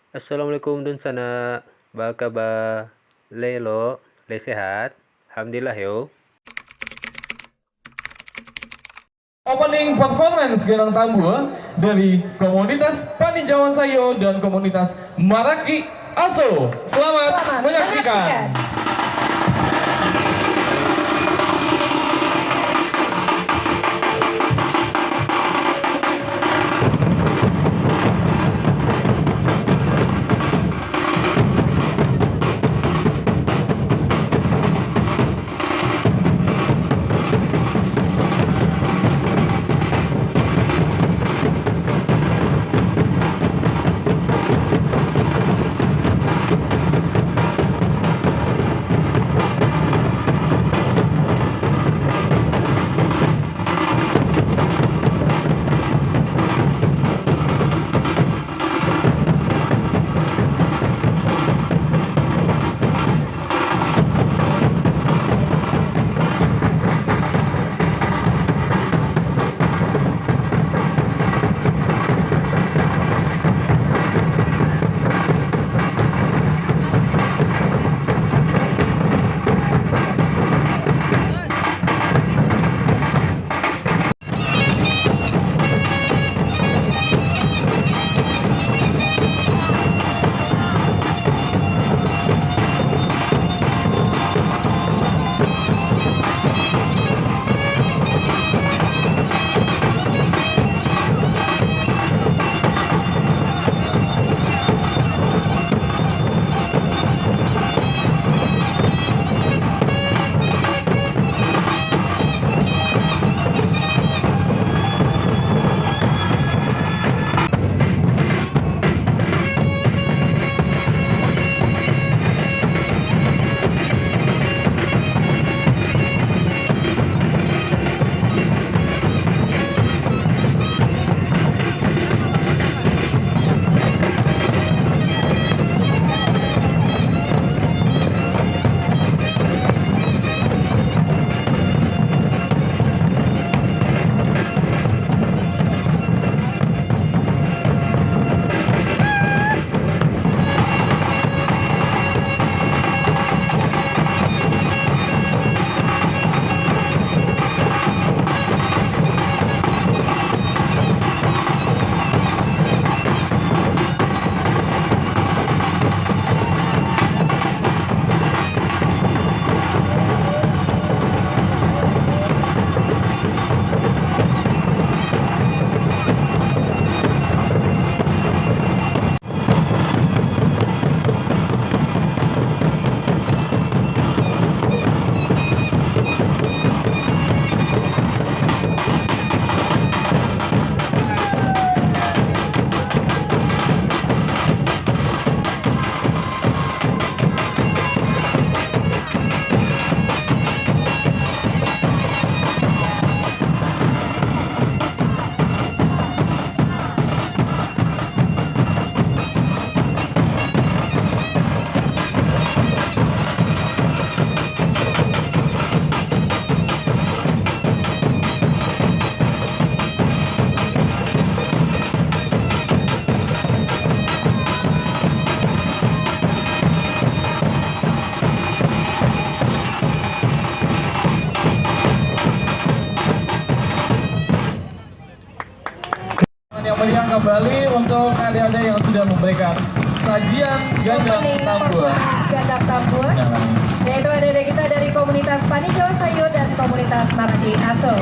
Assalamualaikum dun sana. Ba kabar? Lelo, le sehat. Alhamdulillah yo. Opening performance Gandang Tambua dari Komunitas Paninjauan Saiyo dan Komunitas Marakik Aso. Selamat menyaksikan. Yang meriah kembali untuk adik-adik yang sudah memberikan sajian Gandang Tambua. Gandang Tambua, yaitu adik-adik kita dari Komunitas Paninjauan Saiyo dan Komunitas Marakik Aso.